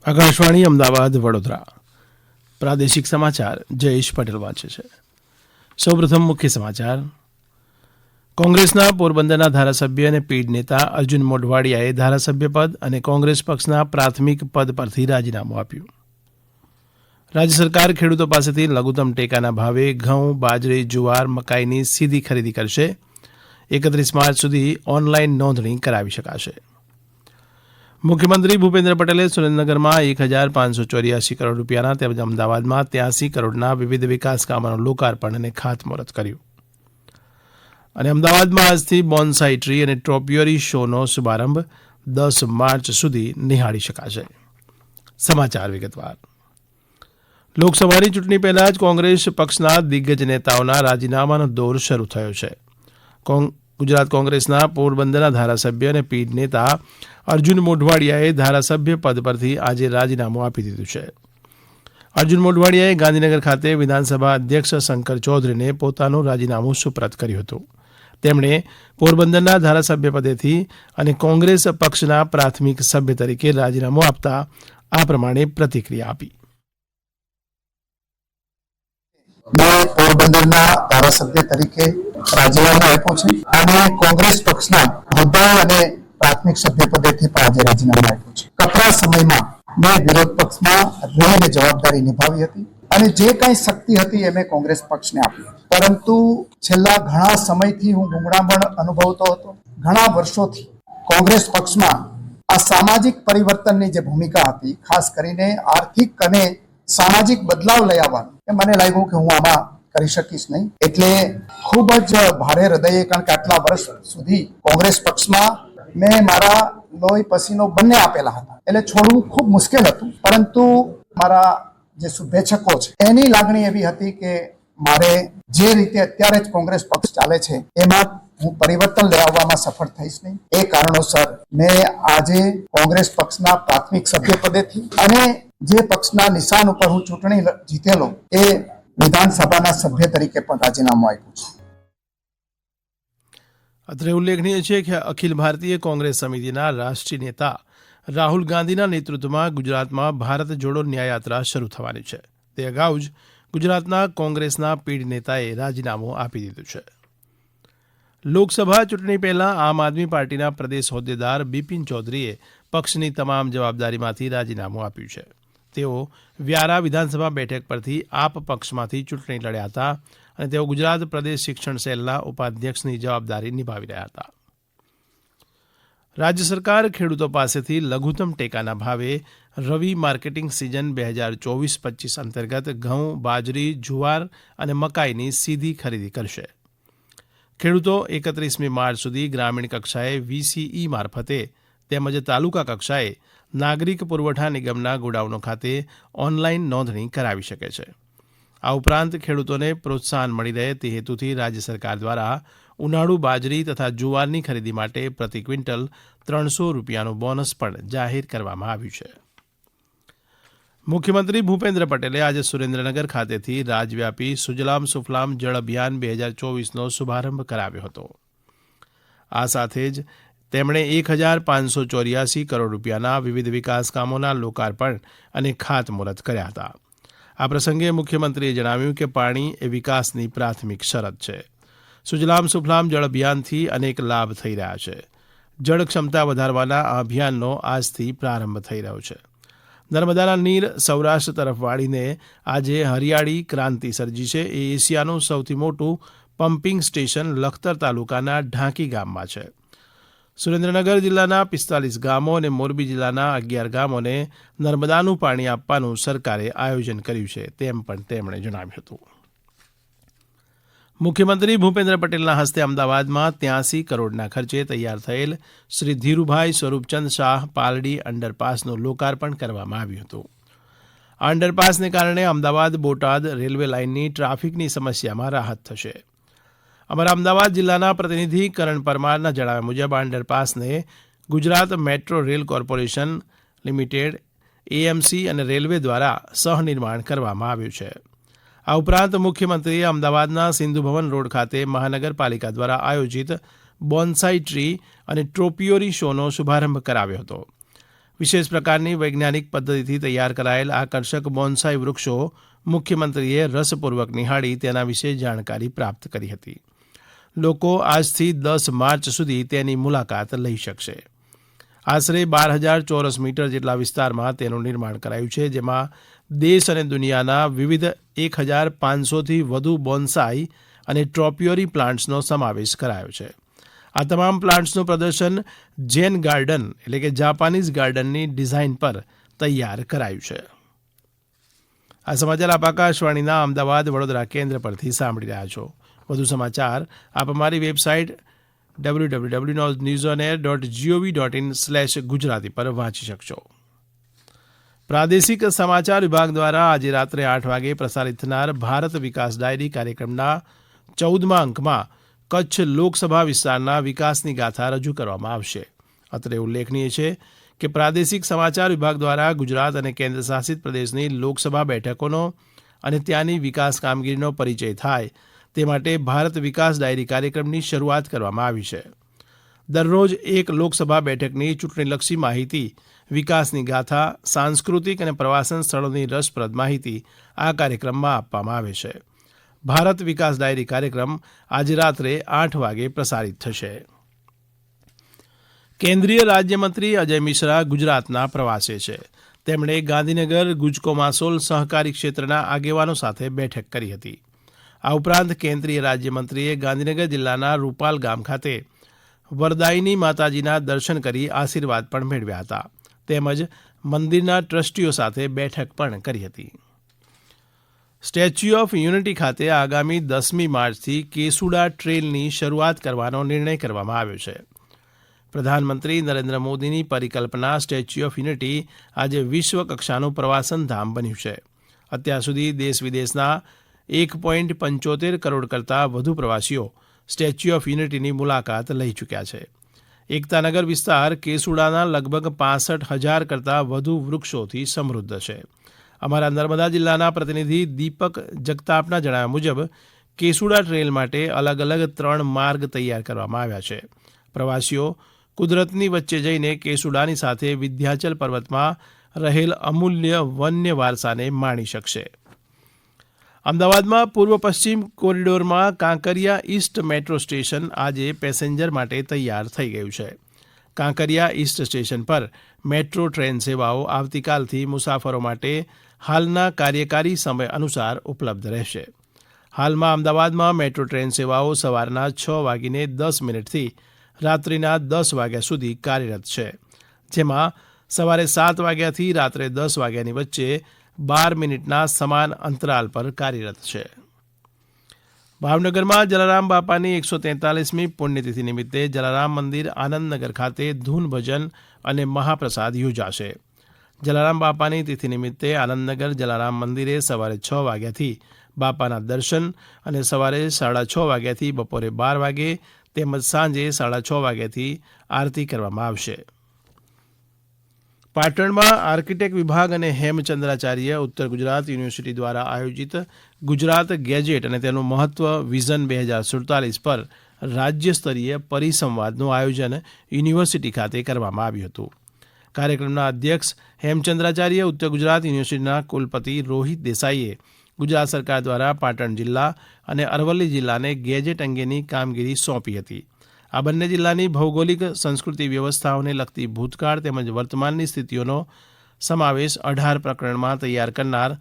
આકાશવાણી અમદાવાદ વડોદરા પ્રાદેશિક સમાચાર જયેશ પટેલ વાંચે છે. સૌપ્રથમ મુખ્ય સમાચાર. કોંગ્રેસના પોરબંદરના ધારાસભ્ય અને પીઢ નેતા અર્જુન મોઢવાડિયાએ ધારાસભ્ય પદ અને કોંગ્રેસ પક્ષના પ્રાથમિક પદ પરથી રાજીનામું આપ્યું. રાજ્ય સરકાર ખેડૂતો પાસેથી લઘુત્તમ ટેકાના ભાવે ઘઉં, બાજરી, જુવાર, મકાઈની સીધી ખરીદી કરશે. 31 માર્ચ સુધી ઓનલાઈન નોંધણી કરાવી શકાશે. મુખ્યમંત્રી ભૂપેન્દ્ર પટેલે સુરેન્દ્રનગરમાં 1584 કરોડ રૂપિયાના તેમજ અમદાવાદમાં 83 કરોડના વિવિધ વિકાસ કામોનું લોકાર્પણ અને ખાતમુહૂર્ત કર્યું. અને અમદાવાદમાં આજથી બોન્સાઈ ટ્રી અને ટ્રોપિયરી શોનો શુભારંભ 10 માર્ચ સુધી નિહાળી શકાશે. સમાચાર વિગતવાર. લોકસભાની ચૂંટણી પહેલા જ કોંગ્રેસ પક્ષના દિગ્ગજ નેતાઓના રાજીનામાનો દોર શરૂ થયો છે. ગુજરાત કોંગ્રેસના પોરબંદરના ધારાસભ્ય અને પીઢ નેતા અર્જુન મોઢવાડિયાએ ધારાસભ્ય પદ પરથી આજે રાજીનામું આપી દીધું છે. અર્જુન મોઢવાડિયાએ ગાંધીનગર ખાતે વિધાનસભા અધ્યક્ષ શંકર ચૌધરીને પોતાનું રાજીનામું સુપ્રત કર્યું હતું. તેમણે પોરબંદરના ધારાસભ્ય પદેથી અને કોંગ્રેસ પક્ષના પ્રાથમિક સભ્ય તરીકે રાજીનામું આપતા આ પ્રમાણે પ્રતિક્રિયા આપી. પોરબંદરના ધારાસભ્ય તરીકે રાજીનામું આપ્યું છે અને કોંગ્રેસ પક્ષના હોદ્દા અને પ્રાથમિક સભ્ય પદેથી પણ આજે રાજીનામું આપ્યું છે. કપરા સમયમાં મેં વિરોધ પક્ષમાં રહીને જવાબદારી નિભાવી હતી અને જે કંઈ શક્તિ હતી એ મેં કોંગ્રેસ પક્ષને આપી. પરંતુ છેલ્લા ઘણા સમયથી હું ગુંગળામણ અનુભવતો હતો. ઘણા વર્ષોથી કોંગ્રેસ પક્ષમાં આ સામાજિક પરિવર્તનની જે ભૂમિકા હતી, ખાસ કરીને આર્થિક અને સામાજિક બદલાવ લઈ આવવાનું, એ મને લાગ્યું કે હું આમાં કરી શકીશ નહીં. એટલે ખૂબ જ ભારે હૃદયે, કારણ કે આટલા વર્ષ સુધી કોંગ્રેસ પક્ષમાં મેં મારા લોહી પસીનો બંને આપેલા હતા, એટલે છોડવું ખૂબ મુશ્કેલ હતું. પરંતુ મારા જે શુભેચ્છકો છે એની લાગણી એવી હતી કે મારે જે રીતે અત્યારે જ કોંગ્રેસ પક્ષ ચાલે છે એમાં હું પરિવર્તન લઈ આવવામાં સફળ થઈશ નહીં. એ કારણોસર મેં આજે કોંગ્રેસ પક્ષના પ્રાથમિક સભ્ય પદેથી અને જે પક્ષના નિશાન ઉપર હું ચૂંટણી જીતેલો એ વિધાનસભાના સભ્ય તરીકે પણ રાજીનામું આપ્યું છે. અત્રે ઉલ્લેખનીય છે કે અખિલ ભારતીય કોંગ્રેસ સમિતિના રાષ્ટ્રીય નેતા રાહુલ ગાંધીના નેતૃત્વમાં ગુજરાતમાં ભારત જોડો ન્યાયયાત્રા શરૂ થવાની છે. તે અગાઉ જ ગુજરાતના કોંગ્રેસના પીઢ નેતાએ રાજીનામું આપી દીધું છે. લોકસભા ચૂંટણી પહેલા આમ આદમી પાર્ટીના પ્રદેશ હોદ્દેદાર બિપિન ચૌધરીએ પક્ષની તમામ જવાબદારીમાંથી રાજીનામું આપ્યું છે. તેઓ વ્યારા વિધાનસભા બેઠક પરથી આપ પક્ષમાંથી ચૂંટણી લડ્યા હતા અને તેઓ ગુજરાત પ્રદેશ શિક્ષણ સેલના ઉપાધ્યક્ષની જવાબદારી નિભાવી રહ્યા હતા. રાજ્ય સરકાર ખેડૂતો પાસેથી લઘુત્તમ ટેકાના ભાવે રવિ માર્કેટિંગ સિઝન 2024-25 અંતર્ગત ઘઉં, બાજરી, જુવાર અને મકાઈની સીધી ખરીદી કરશે. ખેડૂતો 31 માર્ચ સુધી ગ્રામીણ કક્ષાએ VCE મારફતે તેમજ તાલુકા કક્ષાએ નાગરિક પુરવઠા નિગમના ગોડાઉનો ખાતે ઓનલાઈન નોંધણી કરાવી શકે છે. આ ઉપરાંત ખેડૂતોને પ્રોત્સાહન મળી રહે તે હેતુથી રાજ્ય સરકાર દ્વારા ઉનાળુ બાજરી તથા જુવારની ખરીદી માટે પ્રતિ ક્વિન્ટલ 300 રૂપિયાનું બોનસ પણ જાહેર કરવામાં આવ્યું છે. મુખ્યમંત્રી ભૂપેન્દ્ર પટેલે આજે સુરેન્દ્રનગર ખાતેથી રાજવ્યાપી સુજલામ સુફલામ જળ અભિયાન 2024નો શુભારંભ કરાવ્યો હતો. આ સાથે જ તેમણે 1584 કરોડ રૂપિયાના વિવિધ વિકાસ કામોના લોકાર્પણ અને ખાતમુહૂર્ત કર્યા હતા. આ પ્રસંગે મુખ્યમંત્રીએ જણાવ્યું કે પાણી એ વિકાસની પ્રાથમિક શરત છે. સુજલામ સુફલામ જળ અભિયાનથી અનેક લાભ થઈ રહ્યા છે. જળ ક્ષમતા વધારવાના આ અભિયાનનો આજથી પ્રારંભ થઈ રહ્યો છે. નર્મદાના નીર સૌરાષ્ટ્ર તરફ વાળીને આજે હરિયાળી ક્રાંતિ સર્જી છે. એ એશિયાનું સૌથી મોટું પમ્પિંગ સ્ટેશન લખતર તાલુકાના ઢાંકી ગામમાં છે. સુરેન્દ્રનગર જિલ્લાના 45 ગામો અને મોરબી જિલ્લાના 11 ગામોને નર્મદાનું પાણી આપવાનું સરકારે આયોજન કર્યું છે તેમ પણ તેમણે જણાવ્યું હતું. મુખ્યમંત્રી ભૂપેન્દ્ર પટેલના હસ્તે અમદાવાદમાં 83 કરોડના ખર્ચે તૈયાર થયેલ શ્રી ધીરુભાઈ સ્વરૂપચંદ શાહ પાલડી અંડરપાસનું લોકાર્પણ કરવામાં આવ્યું હતું. આ અંડરપાસને કારણે અમદાવાદ બોટાદ રેલવે લાઇનની ટ્રાફિકની સમસ્યામાં રાહત થશે. અમારા અમદાવાદ જિલ્લાના પ્રતિનિધિ કરણ પરમારના જણાવ્યા મુજબ આ અંડરપાસને Gujarat metro rail corporation limited, AMC અને રેલવે દ્વારા સહનિર્માણ કરવામાં આવ્યું છે. આ ઉપરાંત મુખ્યમંત્રીએ અમદાવાદના સિંધુ ભવન રોડ ખાતે મહાનગરપાલિકા દ્વારા આયોજિત બોન્સાઈ ટ્રી અને ટ્રોપિયોરી શોનો શુભારંભ કરાવ્યો હતો. વિશેષ પ્રકારની વૈજ્ઞાનિક પદ્ધતિથી તૈયાર કરાયેલ આકર્ષક બોન્સાઈ વૃક્ષો મુખ્યમંત્રીએ રસપૂર્વક નિહાળી તેના વિશે જાણકારી પ્રાપ્ત કરી હતી. લોકો આજથી 10 માર્ચ સુધી તેની મુલાકાત લઈ શકશે. આશરે 12,000 ચોરસ મીટર જેટલા વિસ્તારમાં તેનું નિર્માણ કરાયું છે, જેમાં દેશ અને દુનિયાના વિવિધ 1,500થી વધુ બોન્સાઈ અને ટ્રોપિયોરી પ્લાન્ટ્સનો સમાવેશ કરાયો છે. આ તમામ પ્લાન્ટ્સનું પ્રદર્શન ઝેન ગાર્ડન એટલે કે જાપાનીઝ ગાર્ડનની ડિઝાઇન પર તૈયાર કરાયું છે. આ સમાચાર આપ આકાશવાણીના અમદાવાદ વડોદરા કેન્દ્ર પરથી સાંભળી રહ્યા છો. વધુ સમાચાર આપ અમારી વેબસાઇટ www.newsonair.gov.in/ગુજરાતી પર વાંચી શકશો. પ્રાદેશિક સમાચાર વિભાગ દ્વારા આજે રાત્રે 8 વાગે પ્રસારિત થનાર ભારત વિકાસ ડાયરી કાર્યક્રમના 14મા અંકમાં કચ્છ લોકસભા વિસ્તારના વિકાસની ગાથા રજૂ કરવામાં આવશે. અત્રે ઉલ્લેખનીય છે કે પ્રાદેશિક સમાચાર વિભાગ દ્વારા ગુજરાત અને કેન્દ્ર શાસિત પ્રદેશની લોકસભા બેઠકોનો અને ત્યાંની વિકાસ કામગીરીનો પરિચય થાય તે માટે ભારત વિકાસ ડાયરી કાર્યક્રમની શરૂઆત કરવામાં આવી છે. દરરોજ એક લોકસભા બેઠકની ચૂંટણીલક્ષી માહિતી, વિકાસની ગાથા, સાંસ્કૃતિક અને પ્રવાસન સ્થળોની રસપ્રદ માહિતી આ કાર્યક્રમમાં આપવામાં આવે છે. ભારત વિકાસ ડાયરી કાર્યક્રમ આજે રાત્રે 8 વાગે પ્રસારિત થશે. કેન્દ્રીય રાજ્યમંત્રી અજય મિશ્રા ગુજરાતના પ્રવાસે છે. તેમણે ગાંધીનગર ગુજકોમાસોલ સહકારી ક્ષેત્રના આગેવાનો સાથે બેઠક કરી હતી. આ ઉપરાંત કેન્દ્રીય રાજ્યમંત્રીએ ગાંધીનગર જિલ્લાના રૂપાલ ગામ ખાતે વરદાયિની માતાજીના દર્શન કરી આશીર્વાદ પણ મેળવ્યા હતા. તેમજ મંદિરના ટ્રસ્ટીઓ સાથે બેઠક પણ કરી હતી. સ્ટેચ્યુ ઓફ યુનિટી ખાતે આગામી 10મી માર્ચથી કેસુડા ટ્રેલની શરૂઆત કરવાનો નિર્ણય કરવામાં આવ્યો છે. પ્રધાનમંત્રી નરેન્દ્ર મોદીની પરિકલ્પના સ્ટેચ્યુ ઓફ યુનિટી આજે વિશ્વ કક્ષાનું પ્રવાસન ધામ બન્યું છે. અત્યાર સુધી દેશ વિદેશના 1.75 કરોડ કરતાં વધુ પ્રવાસીઓ સ્ટેચ્યુ ઓફ યુનિટીની મુલાકાત લઈ ચૂક્યા છે. એકતાનગર વિસ્તાર કેસુડાના લગભગ 65,000 કરતાં વધુ વૃક્ષોથી સમૃદ્ધ છે. અમારા નર્મદા જિલ્લાના પ્રતિનિધિ દીપક જગતાપના જણાવ્યા મુજબ કેસુડા ટ્રેલ માટે અલગ અલગ 3 માર્ગ તૈયાર કરવામાં આવ્યા છે. પ્રવાસીઓ કુદરતની વચ્ચે જઈને કેસુડાની સાથે વિંધ્યાચલ પર્વતમાં રહેલ અમૂલ્ય વન્ય વારસાને માણી શકશે. અમદાવાદમાં પૂર્વ પશ્ચિમ કોરિડોરમાં કાંકરિયા ઈસ્ટ મેટ્રો સ્ટેશન આજે પેસેન્જર માટે તૈયાર થઈ ગયું છે. કાંકરિયા ઈસ્ટ સ્ટેશન પર મેટ્રો ટ્રેન સેવાઓ આવતીકાલથી મુસાફરો માટે હાલના કાર્યકારી સમય અનુસાર ઉપલબ્ધ રહેશે. હાલમાં અમદાવાદમાં મેટ્રો ટ્રેન સેવાઓ સવારના 6:10 રાત્રિના 10 વાગ્યા સુધી કાર્યરત છે, જેમાં સવારે 7 વાગ્યાથી રાત્રે 10 વાગ્યાની વચ્ચે 12 મિનિટના સમાન અંતરાલ પર કાર્યરત છે. ભાવનગરમાં જલારામ બાપાની 143મી પુણ્યતિથિ નિમિત્તે જલારામ મંદિર આનંદનગર ખાતે ધૂન ભજન અને મહાપ્રસાદ યોજાશે. જલારામ બાપાની તિથિ નિમિત્તે આનંદનગર જલારામ મંદિરે સવારે 6 વાગ્યાથી બાપાના દર્શન અને સવારે 6:30 વાગ્યાથી બપોરે 12 વાગે તેમજ સાંજે 6:30 વાગ્યાથી આરતી કરવામાં આવશે. પાટણમાં આર્કિટેક્ટ વિભાગ અને હેમચંદ્રાચાર્ય ઉત્તર ગુજરાત યુનિવર્સિટી દ્વારા આયોજિત ગુજરાત ગેજેટ અને તેનું મહત્વ વિઝન 2047 પર રાજ્ય સ્તરીય પરિસંવાદનું આયોજન યુનિવર્સિટી ખાતે કરવામાં આવ્યું હતું. કાર્યક્રમના અધ્યક્ષ હેમચંદ્રાચાર્ય ઉત્તર ગુજરાત યુનિવર્સિટીના કુલપતિ રોહિત દેસાઈએ ગુજરાત સરકાર દ્વારા પાટણ જિલ્લા અને અરવલ્લી જિલ્લાને ગેજેટ અંગેની કામગીરી સોંપી હતી. આ બંને જિલ્લાની ભૌગોલિક સંસ્કૃતિ વ્યવસ્થાઓને લગતી ભૂતકાળ તેમજ વર્તમાનની સ્થિતિઓનો સમાવેશ 18 પ્રકરણમાં તૈયાર કરનાર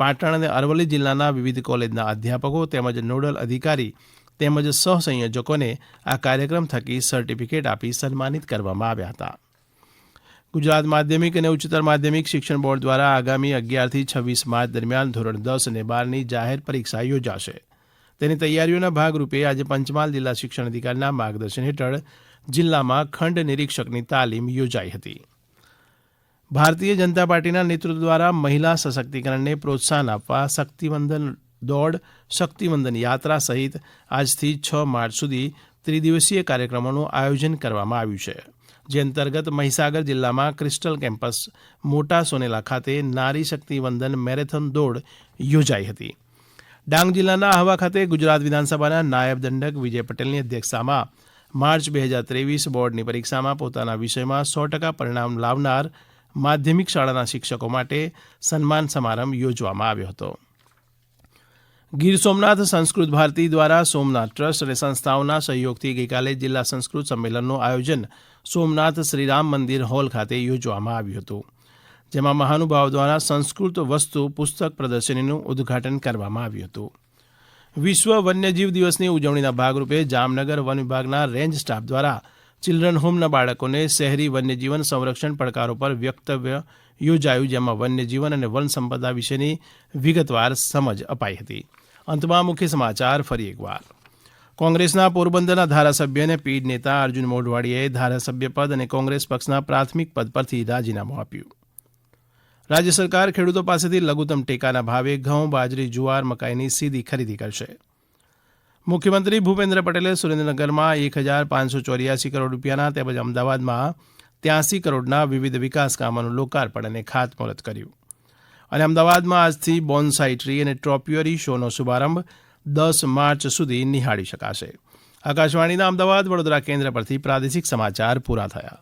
પાટણ અને અરવલ્લી જિલ્લાના વિવિધ કોલેજના અધ્યાપકો તેમજ નોડલ અધિકારી તેમજ સહસંયોજકોને આ કાર્યક્રમ થકી સર્ટિફિકેટ આપી સન્માનિત કરવામાં આવ્યા હતા. ગુજરાત માધ્યમિક અને ઉચ્ચતર માધ્યમિક શિક્ષણ બોર્ડ દ્વારા આગામી 11 થી 26 માર્ચ દરમિયાન ધોરણ 10 અને 12ની જાહેર પરીક્ષા યોજાશે. તેની તૈયારીઓના ભાગરૂપે આજે પંચમહાલ જિલ્લા શિક્ષણ અધિકારીના માર્ગદર્શન હેઠળ જિલ્લામાં ખંડ નિરીક્ષકની તાલીમ યોજાઈ હતી. ભારતીય જનતા પાર્ટીના નેતૃત્વ દ્વારા મહિલા સશક્તિકરણને પ્રોત્સાહન આપવા શક્તિવંદન દોડ, શક્તિવંદન યાત્રા સહિત આજથી 6 માર્ચ સુધી ત્રિદિવસીય કાર્યક્રમોનું આયોજન કરવામાં આવ્યું છે. જે અંતર્ગત મહીસાગર જિલ્લામાં ક્રિસ્ટલ કેમ્પસ મોટા સોનેલા ખાતે નારી શક્તિવંદન મેરેથોન દોડ યોજાઈ હતી. ડાંગ જિલ્લાના આહવા ખાતે ગુજરાત વિધાનસભાના નાયબ દંડક વિજય પટેલની અધ્યક્ષતામાં માર્ચ 2023 બોર્ડની પરીક્ષામાં પોતાના વિષયમાં 100% પરિણામ લાવનાર માધ્યમિક શાળાના શિક્ષકો માટે સન્માન સમારંભ યોજવામાં આવ્યો હતો. ગીર સોમનાથ સંસ્કૃત ભારતી દ્વારા સોમનાથ ટ્રસ્ટ અને સંસ્થાઓના સહયોગથી ગઈકાલે જિલ્લા સંસ્કૃત સંમેલનનું આયોજન સોમનાથ શ્રીરામ મંદિર હોલ ખાતે યોજવામાં આવ્યું હતું, જેમાં મહાનુભાવો દ્વારા સંસ્કૃત વસ્તુ પુસ્તક પ્રદર્શનીનું ઉદ્ઘાટન કરવામાં આવ્યું હતું. વિશ્વ વન્યજીવ દિવસની ઉજવણીના ભાગરૂપે જામનગર વન વિભાગના રેન્જ સ્ટાફ દ્વારા ચિલ્ડ્રન હોમના બાળકોને શહેરી વન્યજીવન સંરક્ષણ પડકારો પર વક્તવ્ય યોજાયું, જેમાં વન્યજીવન અને વન સંપદા વિશેની વિગતવાર સમજ અપાઈ હતી. અંતમાં મુખ્ય સમાચાર ફરી એકવાર. કોંગ્રેસના પોરબંદરના ધારાસભ્ય અને પીઢ નેતા અર્જુન મોઢવાડીયાએ ધારાસભ્ય પદ અને કોંગ્રેસ પક્ષના પ્રાથમિક પદ પરથી રાજીનામું આપ્યું. રાજ્ય સરકાર ખેડૂતો પાસેથી લઘુત્તમ ટેકાના ભાવે ઘઉં, બાજરી, જુવાર, મકાઈની સીધી ખરીદી કરશે. મુખ્યમંત્રી ભૂપેન્દ્ર પટેલે સુરેન્દ્રનગરમાં 1,584 કરોડ રૂપિયાના તેમજ અમદાવાદમાં 83 કરોડના વિવિધ વિકાસ કામોનું લોકાર્પણ અને ખાતમુહૂર્ત કર્યું. અને અમદાવાદમાં આજથી બોન્સાઈ ટ્રી અને ટ્રોપિયરી શોનો શુભારંભ 10 માર્ચ સુધી નિહાળી શકાશે. આકાશવાણીના અમદાવાદ વડોદરા કેન્દ્ર પરથી પ્રાદેશિક સમાચાર પૂરા થયા.